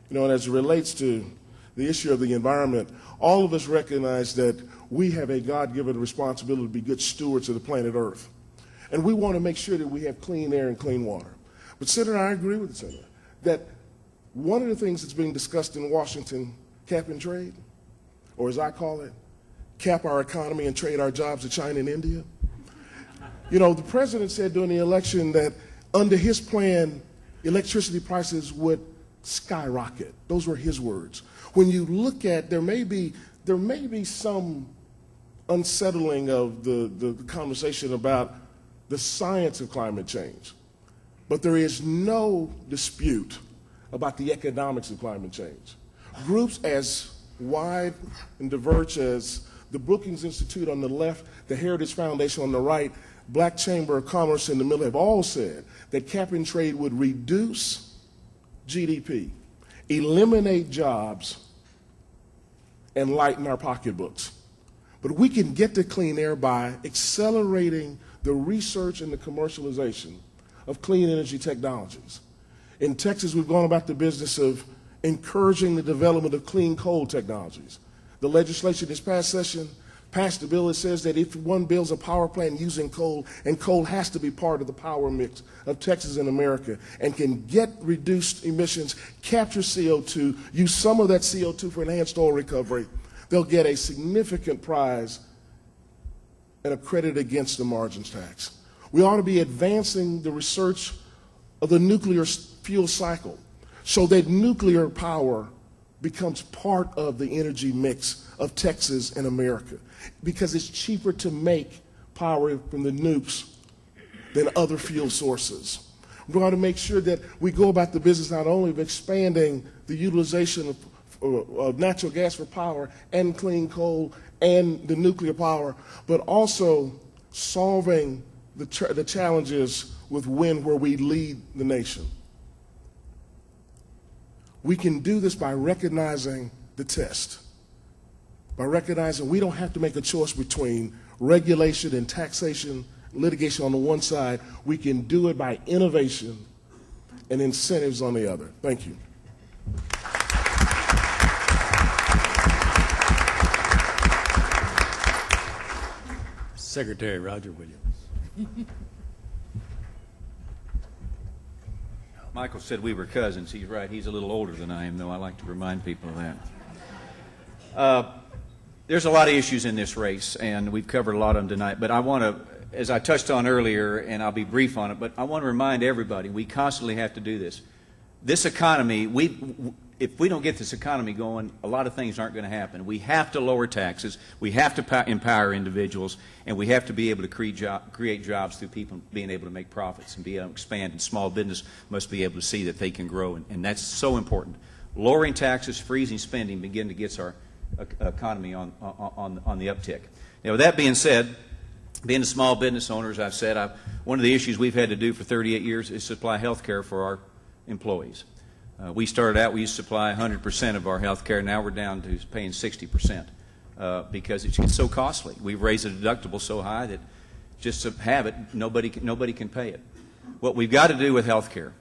You know, and as it relates to the issue of the environment, all of us recognize that we have a God-given responsibility to be good stewards of the planet Earth. And we want to make sure that we have clean air and clean water. But, Senator, I agree with the Senator that one of the things that's being discussed in Washington, cap and trade, or as I call it, cap our economy and trade our jobs to China and India. You know, the president said during the election that under his plan, electricity prices would skyrocket. Those were his words. When you look at, there may be some unsettling of the conversation about the science of climate change. But there is no dispute about the economics of climate change. Groups as wide and diverse as the Brookings Institute on the left, the Heritage Foundation on the right, Black Chamber of Commerce in the middle have all said that cap and trade would reduce GDP, eliminate jobs, and lighten our pocketbooks. But we can get to clean air by accelerating the research and the commercialization of clean energy technologies. In Texas, we've gone about the business of encouraging the development of clean coal technologies. The legislation this past session passed a bill that says that if one builds a power plant using coal, and coal has to be part of the power mix of Texas and America, and can get reduced emissions, capture CO2, use some of that CO2 for enhanced oil recovery, they'll get a significant prize and a credit against the margins tax. We ought to be advancing the research of the nuclear fuel cycle so that nuclear power becomes part of the energy mix of Texas and America, because it's cheaper to make power from the nukes than other fuel sources. We ought to make sure that we go about the business not only of expanding the utilization of natural gas for power and clean coal and the nuclear power, but also solving the challenges with wind where we lead the nation. We can do this by recognizing the test, by recognizing we don't have to make a choice between regulation and taxation, litigation on the one side. We can do it by innovation and incentives on the other. Thank you. Secretary Roger Williams. Michael said we were cousins. He's right. He's a little older than I am, though. I like to remind people of that. There's a lot of issues in this race, and we've covered a lot of them tonight. But I want to, as I touched on earlier, and I'll be brief on it, but I want to remind everybody we constantly have to do this. This economy, if we don't get this economy going, a lot of things aren't going to happen. We have to lower taxes. We have to empower individuals, and we have to be able to create jobs through people being able to make profits and be able to expand. And small business must be able to see that they can grow, and that's so important. Lowering taxes, freezing spending, begin to get our economy on the uptick. Now, with that being said, being a small business owner, as I've said, one of the issues we've had to do for 38 years is supply health care for our employees. We started out, we used to supply 100% of our health care. Now we're down to paying 60% because it's so costly. We've raised the deductible so high that just to have it, nobody can pay it. What we've got to do with health care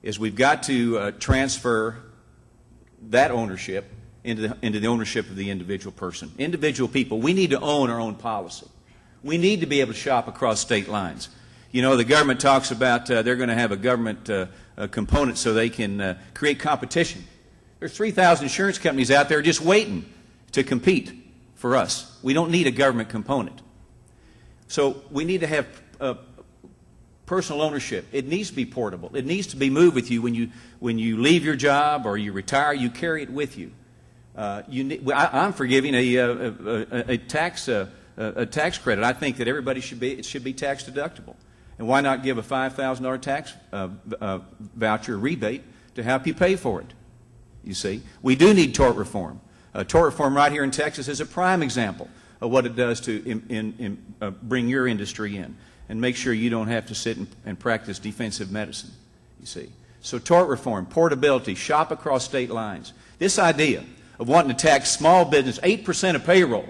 is we've got to transfer that ownership into the ownership of the individual person. Individual people, we need to own our own policy. We need to be able to shop across state lines. You know, the government talks about they're going to have a government component so they can create competition. There's 3,000 insurance companies out there just waiting to compete for us. We don't need a government component. So we need to have personal ownership. It needs to be portable. It needs to be moved with you when you leave your job or you retire. You carry it with you. I'm for giving a tax credit. I think that everybody should be tax deductible. And why not give a $5,000 tax voucher rebate to help you pay for it? You see, we do need tort reform. Tort reform right here in Texas is a prime example of what it does to bring your industry in and make sure you don't have to sit and practice defensive medicine. You see, so tort reform, portability, shop across state lines. This idea of wanting to tax small business 8% of payroll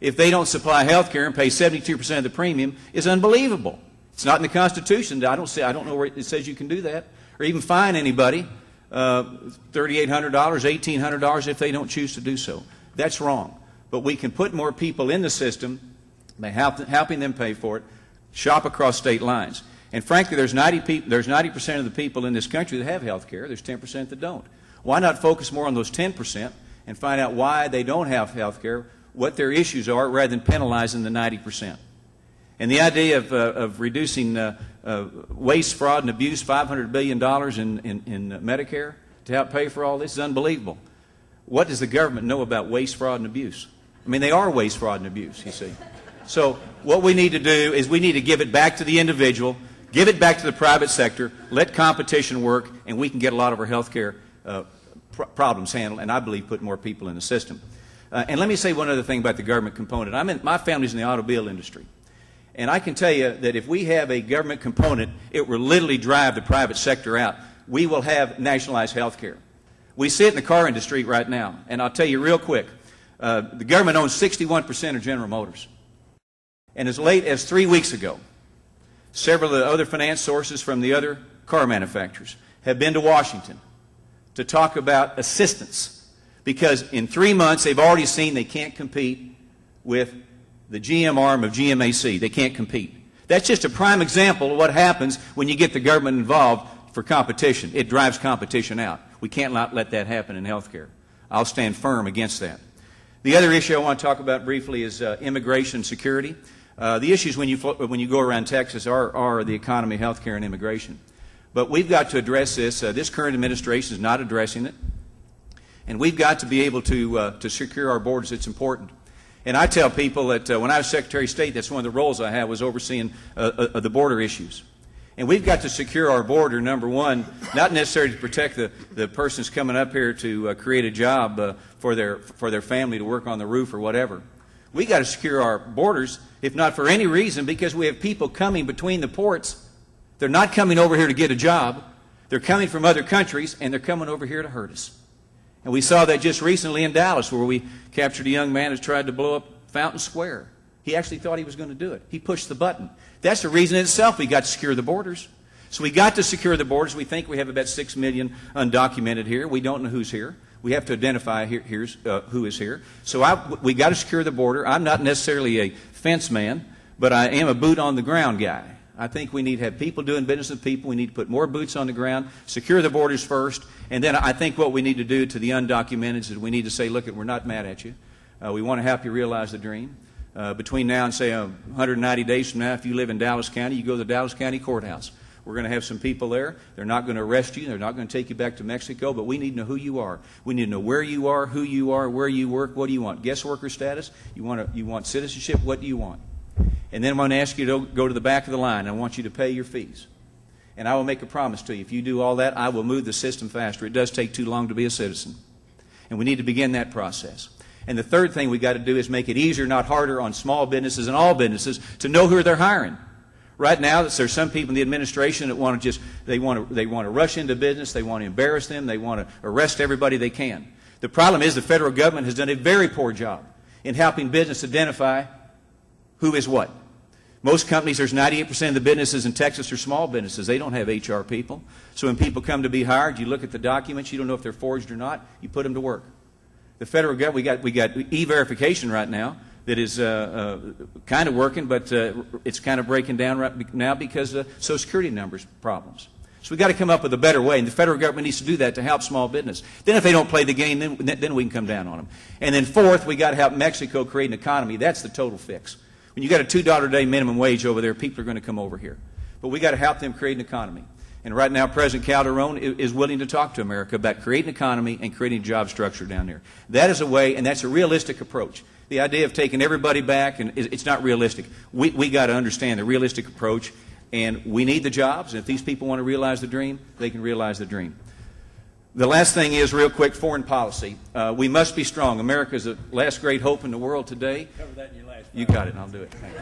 if they don't supply health care and pay 72% of the premium is unbelievable. It's not in the Constitution. I don't know where it says you can do that or even fine anybody $3,800, $1,800 if they don't choose to do so. That's wrong. But we can put more people in the system by helping them pay for it, shop across state lines. And frankly, there's 90% of the people in this country that have health care. There's 10% that don't. Why not focus more on those 10% and find out why they don't have health care, what their issues are, rather than penalizing the 90%? And the idea of reducing waste, fraud, and abuse, $500 billion in Medicare to help pay for all this is unbelievable. What does the government know about waste, fraud, and abuse? I mean, they are waste, fraud, and abuse, you see. So what we need to do is we need to give it back to the individual, give it back to the private sector, let competition work, and we can get a lot of our health care problems handled, and I believe put more people in the system. And let me say one other thing about the government component. My family's in the automobile industry. And I can tell you that if we have a government component, it will literally drive the private sector out. We will have nationalized health care. We see it in the car industry right now. And I'll tell you real quick, the government owns 61% of General Motors. And as late as 3 weeks ago, several of the other finance sources from the other car manufacturers have been to Washington to talk about assistance. Because in 3 months, they've already seen they can't compete with the GM arm of GMAC. They can't compete. That's just a prime example of what happens when you get the government involved for competition. It drives competition out. We can't let that happen in health care. I'll stand firm against that. The other issue I want to talk about briefly is immigration security. The issues when you go around Texas are the economy, health care, and immigration. But we've got to address this. This current administration is not addressing it. And we've got to be able to secure our borders. It's important. And I tell people that when I was Secretary of State, that's one of the roles I had, was overseeing the border issues. And we've got to secure our border, number one, not necessarily to protect the persons coming up here to create a job for their family to work on the roof or whatever. We've got to secure our borders, if not for any reason, because we have people coming between the ports. They're not coming over here to get a job. They're coming from other countries, and they're coming over here to hurt us. And we saw that just recently in Dallas, where we captured a young man who tried to blow up Fountain Square. He actually thought he was going to do it. He pushed the button. That's the reason in itself we got to secure the borders. So we got to secure the borders. We think we have about 6 million undocumented here. We don't know who's here. We have to identify who is here. So we got to secure the border. I'm not necessarily a fence man, but I am a boot on the ground guy. I think we need to have people doing business with people. We need to put more boots on the ground, secure the borders first, and then I think what we need to do to the undocumented is we need to say, look, we're not mad at you. We want to help you realize the dream. Between now and, say, 190 days from now, if you live in Dallas County, you go to the Dallas County Courthouse. We're going to have some people there. They're not going to arrest you. They're not going to take you back to Mexico, but we need to know who you are. We need to know where you are, who you are, where you work. What do you want? Guest worker status? You want citizenship? What do you want? And then I'm going to ask you to go to the back of the line. I want you to pay your fees. And I will make a promise to you. If you do all that, I will move the system faster. It does take too long to be a citizen. And we need to begin that process. And the third thing we've got to do is make it easier, not harder, on small businesses and all businesses to know who they're hiring. Right now, there's some people in the administration that want to rush into business. They want to embarrass them. They want to arrest everybody they can. The problem is the federal government has done a very poor job in helping business identify who is what. Most companies, there's 98% of the businesses in Texas are small businesses. They don't have HR people. So when people come to be hired, you look at the documents. You don't know if they're forged or not. You put them to work. The federal government, we got e-verification right now that is kind of working, but it's kind of breaking down right now because of Social Security numbers problems. So we've got to come up with a better way, and the federal government needs to do that to help small business. Then if they don't play the game, then we can come down on them. And then fourth, we've got to help Mexico create an economy. That's the total fix. When you got a $2 a day minimum wage over there, people are going to come over here. But we got to help them create an economy. And right now, President Calderon is willing to talk to America about creating an economy and creating a job structure down there. That is a way, and that's a realistic approach. The idea of taking everybody back, and it's not realistic. We got to understand the realistic approach, and we need the jobs. And if these people want to realize the dream, they can realize the dream. The last thing is, real quick, foreign policy. We must be strong. America is the last great hope in the world today. Cover that in your last. You got it, and I'll do it. Thank you.